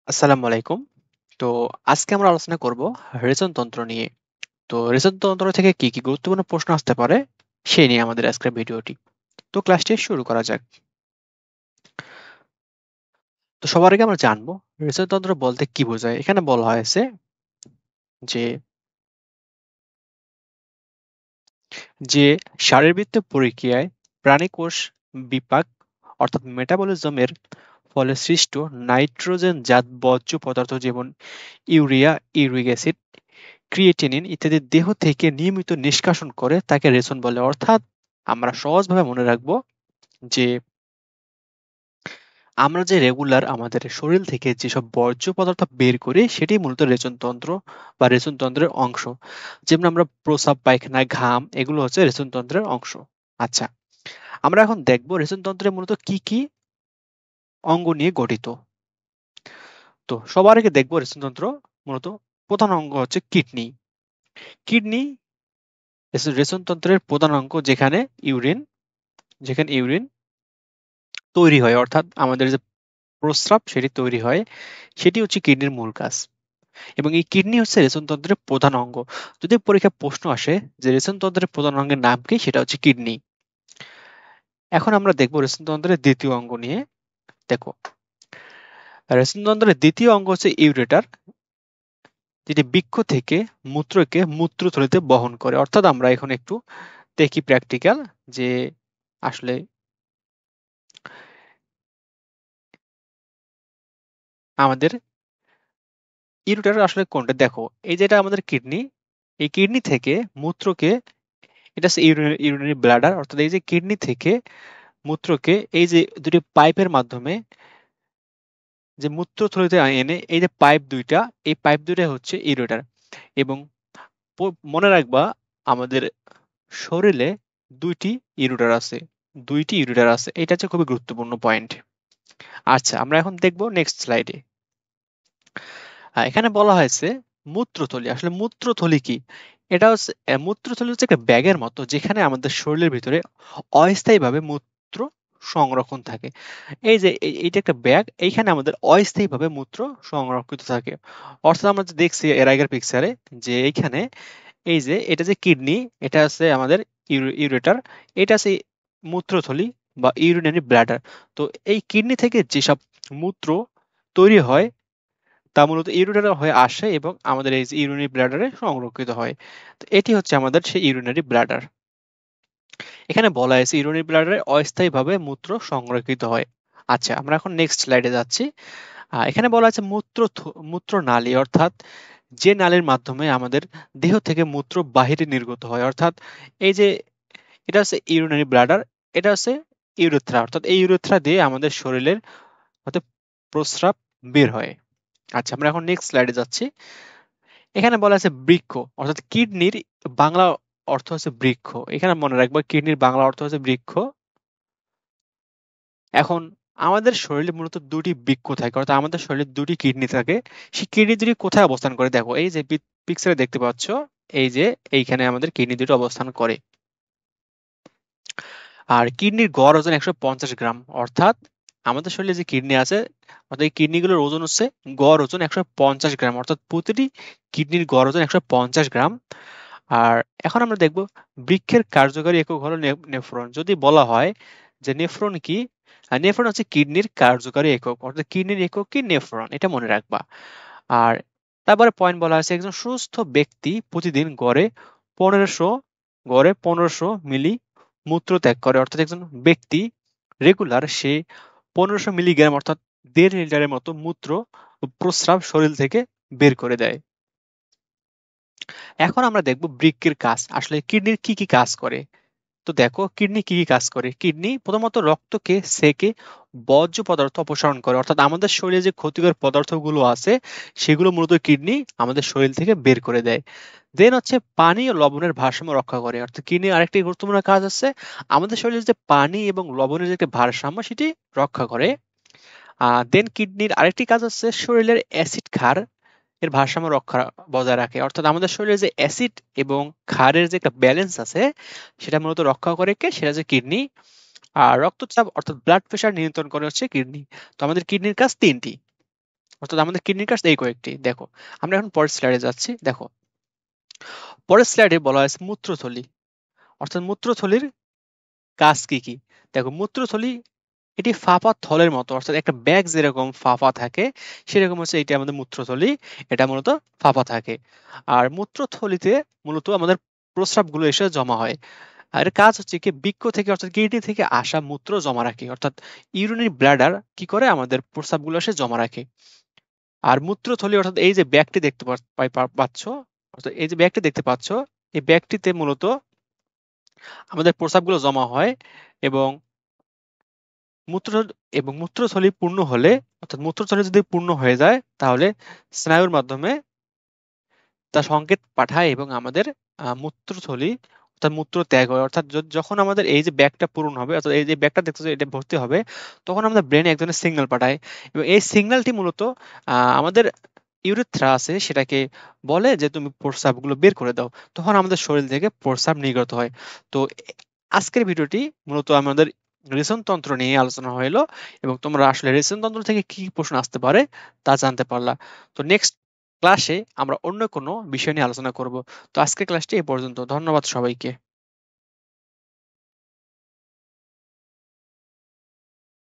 আসসালামু আলাইকুম। তো আজকে আমরা আলোচনা করব রেচনতন্ত্র নিয়ে। তো রেচনতন্ত্র থেকে কি কি গুরুত্বপূর্ণ প্রশ্ন আসতে পারে সেই নিয়ে আমাদের আজকের ভিডিওটি। তো ক্লাসটি শুরু করা যাক। তো সবার আগে আমরা জানবো রেচনতন্ত্র বলতে কি বোঝায়। এখানে বলা হয়েছে যে যে শারীরবৃত্তীয় প্রক্রিয়ায় প্রাণীকোষ বিপাক অর্থাৎ মেটাবলিজমের ফলে সৃষ্ট নাইট্রোজেন জাত বর্জ্য পদার্থ যেমন ইউরিয়া, ইউরিক অ্যাসিড, ক্রিয়েটিনিন ইত্যাদি দেহ থেকে নিয়মিত নিষ্কাশন করে তাকে রেচন বলে। অর্থাৎ আমরা সহজভাবে মনে রাখবো যে আমরা যে রেগুলার আমাদের শরীর থেকে যেসব বর্জ্য পদার্থ বের করি সেটি মূলত রেচনতন্ত্র বা রেচনতন্ত্রের অংশ। যেমন আমরা প্রস্রাব, পায়খানা, ঘাম এগুলো হচ্ছে রেচনতন্ত্রের অংশ। আচ্ছা, আমরা এখন দেখব রেচনতন্ত্রের মূলত কি কি অঙ্গ নিয়ে গঠিত। তো সবার আগে দেখব রেচনতন্ত্র মূলত প্রধান অঙ্গ হচ্ছে কিডনি। কিডনি রেচনতন্ত্রের প্রধান অঙ্গ, যেখানে ইউরিন তৈরি হয়, অর্থাৎ আমাদের যে প্রস্রাব সেটি তৈরি হয়, সেটি হচ্ছে কিডনির মূল কাজ। এবং এই কিডনি হচ্ছে রেচনতন্ত্রের প্রধান অঙ্গ। যদি পরীক্ষায় প্রশ্ন আসে যে রেচনতন্ত্রের প্রধান অঙ্গের নাম কি, সেটা হচ্ছে কিডনি। এখন আমরা দেখবো রেচনতন্ত্রের দ্বিতীয় অঙ্গ নিয়ে। দেখো, রেচনতন্ত্রের দ্বিতীয় অঙ্গ হচ্ছে ইউরেটার, যেটি বৃক্ক থেকে মূত্রকে মূত্রথলিতে বহন করে। অর্থাৎ আমরা এখন একটু দেখি প্র্যাকটিক্যাল যে আসলে আমাদের ইউরেটার আসলে কোনটা। দেখো, এই যেটা আমাদের কিডনি, এই কিডনি থেকে মূত্রকে, এটা হচ্ছে ইউরিনারি ব্লাডার, অর্থাৎ এই যে কিডনি থেকে মূত্রকে এই যে দুটি পাইপের মাধ্যমে যে মূত্রথলিতে এনে, এই যে পাইপ দুইটা, এই পাইপ দুইটা হচ্ছে ইউরেটার। এবং মনে রাখবা, আমাদের শরীরে দুইটি ইউরেটার আছে। এটা হচ্ছে খুবই গুরুত্বপূর্ণ পয়েন্ট। আচ্ছা, আমরা এখন দেখবো নেক্সট স্লাইডে। এখানে বলা হয়েছে মূত্রথলি। আসলে মূত্রথলি কি? এটা হচ্ছে মূত্রথলি হচ্ছে একটা ব্যাগের মতো, যেখানে আমাদের শরীরের ভিতরে অস্থায়ীভাবে মূত্র সংরক্ষণ থাকে। এই যে এইটা একটা ব্যাগ, এইখানে আমাদের অস্থায়ীভাবে মূত্র সংরক্ষিত থাকে। অর্থাৎ আমরা যে দেখছি এর আগের পিকচারে, যে এইখানে এই যে এটা যে কিডনি, এটা আছে আমাদের ইউরেটার, এটা আছে মূত্রথলি বা ইউরিনারি ব্লাডার। তো এই কিডনি থেকে যেসব মূত্র তৈরি হয় তা মূলত ইউরিনারি হয়ে আসে এবং আমাদের এই যে ইউরিনারি ব্লাডারে সংরক্ষিত হয়। তো এটি হচ্ছে আমাদের সেই ইউরিনারি ব্লাডার। এখানে বলা হয়েছে ইউরিনারি ব্লাডারে অস্থায়ীভাবে মূত্র সংরক্ষিত হয়। আচ্ছা, আমরা এখন নেক্সট স্লাইডে যাচ্ছি। এখানে বলা আছে মূত্রনালী, অর্থাৎ যে নালীর মাধ্যমে আমাদের দেহ থেকে মূত্র বাহিরে নির্গত হয়। অর্থাৎ এই যে এটা হচ্ছে ইউরিনারি ব্লাডার, এটা হচ্ছে ইউরেথ্রা, অর্থাৎ এই ইউরেথ্রা দিয়ে আমাদের শরীরের হতে প্রস্রাব বের হয়। আচ্ছা, আমরা এখন নেক্সট স্লাইডে যাচ্ছি। এখানে বলা আছে বৃক্ক, অর্থাৎ কিডনির বাংলা অর্থ হচ্ছে বৃক্ষ। এখানে মনে রাখবা কিডনির বাংলা অর্থ হচ্ছে বৃক্ষ। এখন আমাদের শরীরে মূলত দুটি বৃক্ক থাকে, অর্থাৎ আমাদের শরীরে দুটি কিডনি থাকে। সেই কিডনি দুটি কোথায় অবস্থান করে? দেখো, এই যে পিকচারে দেখতে পাচ্ছ, এই যে এইখানে আমাদের কিডনি দুটো অবস্থান করে। আর কিডনির গড় ওজন 150 গ্রাম। অর্থাৎ আমাদের শরীরে যে কিডনি আছে, অর্থাৎ এই কিডনিগুলোর ওজন হচ্ছে গড় ওজন 150 গ্রাম। অর্থাৎ প্রতিটি কিডনির গড় ওজন 150 গ্রাম। আর এখন আমরা দেখব বৃক্ষের কার্যকারী একক হলো নেফ্রন। যদি বলা হয় যে নেফ্রন কি, নেফ্রন হচ্ছে কিডনির কার্যকারী একক, অর্থাৎ কিডনির একক কি নেফ্রন, এটা মনে রাখবা। আর তারপরে পয়েন্ট বলা আছে একজন সুস্থ ব্যক্তি প্রতিদিন গড়ে 1500 মিলি মূত্র ত্যাগ করে। অর্থাৎ একজন ব্যক্তি রেগুলার সে 1500 মিলিগ্রাম, অর্থাৎ 1.5 লিটারের মতো মূত্র ও প্রস্রাব শরীর থেকে বের করে দেয়। এখন আমরা দেখব বৃক্কের কাজ, আসলে কিডনির কি কি কাজ করে। তো দেখো, কিডনি কি কি কাজ করে। কিডনি প্রথমত রক্তকে সেকে বর্জ্য পদার্থ অপসারণ করে। অর্থাৎ আমাদের শরীরে যে ক্ষতিকর পদার্থগুলো আছে সেগুলো মূলত কিডনি আমাদের শরীর থেকে বের করে দেয়। দেন হচ্ছে পানি ও লবণের ভারসাম্য রক্ষা করে। অর্থাৎ কিডনির আরেকটি গুরুত্বপূর্ণ কাজ আছে, আমাদের শরীরে যে পানি এবং লবণের যে একটা ভারসাম্য সেটি রক্ষা করে। দেন কিডনির আরেকটি কাজ হচ্ছে শরীরের অ্যাসিড ক্ষার এর ভারসাম্য রক্ষা বজায় রাখে। অর্থাৎ আমাদের শরীরে যে অ্যাসিড এবং ক্ষারের যে একটা ব্যালেন্স আছে সেটা মূলত রক্ষা করে কে, সেটা যে কিডনি। আর রক্তচাপ অর্থাৎ ব্লাড প্রেশার নিয়ন্ত্রণ করে হচ্ছে কিডনি। তো আমাদের কিডনির কাজ তিনটি। অর্থাৎ আমাদের কিডনির কাজ এই কয়েকটি। দেখো, আমরা এখন পরের স্লাইডে যাচ্ছি। দেখো, পরের স্লাইডে বলা হয়েছে মূত্রথলি। অর্থাৎ মূত্রথলির কাজ কি কি? দেখো, মূত্রথলি এটি ফাঁপা থলের মতো, অর্থাৎ একটা ব্যাগ যেরকম ফাঁপা থাকে সেরকম হচ্ছে এটি আমাদের মূত্রথলি। এটা মূলত ফাঁপা থাকে। আর মূত্রথলিতে মূলত আমাদের প্রস্রাবগুলো এসে জমা হয়। আর এর কাজ হচ্ছে কি, বৃক্ক থেকে অর্থাৎ কিডনি থেকে আসা মূত্র জমা রাখে। অর্থাৎ ইউরিনারি ব্লাডার কি করে আমাদের প্রস্রাবগুলো এসে জমা রাখে। আর মূত্রথলি অর্থাৎ এই যে ব্যাগটি দেখতে পাচ্ছ, অর্থাৎ এই যে ব্যাগটি দেখতে পাচ্ছ, এই ব্যাগটিতে মূলত আমাদের প্রস্রাবগুলো জমা হয়। এবং মূত্র মূত্রথলি পূর্ণ হলে, অর্থাৎ মূত্রথলি যদি পূর্ণ হয়ে যায় তাহলে স্নায়ুর মাধ্যমে তা সংকেত পাঠায় এবং আমাদের মূত্রথলি অর্থাৎ মূত্র ত্যাগ হয়। অর্থাৎ যখন আমাদের এই যে ব্যাগটা পূরণ হবে, অর্থাৎ এই যে ব্যাগটা দেখতেছো এটা ভর্তি হবে, তখন আমাদের ব্রেনে এক ধরনের সিগন্যাল পাঠায়। এবং এই সিগন্যালটি মূলত আমাদের ইউরেথ্রা আছে সেটাকে বলে যে তুমি প্রস্রাবগুলো বের করে দাও। তখন আমাদের শরীর থেকে প্রস্রাব নির্গত হয়। তো আজকের ভিডিওটি মূলত আমাদের রেচন তন্ত্র নিয়ে আলোচনা হলো, এবং তোমরা আসলে রেচন তন্ত্র থেকে কি কি প্রশ্ন আসতে পারে তা জানতে পারলা। তো নেক্সট ক্লাসে আমরা অন্য কোনো বিষয় নিয়ে আলোচনা করব। তো আজকের ক্লাসটি এ পর্যন্ত। ধন্যবাদ সবাইকে।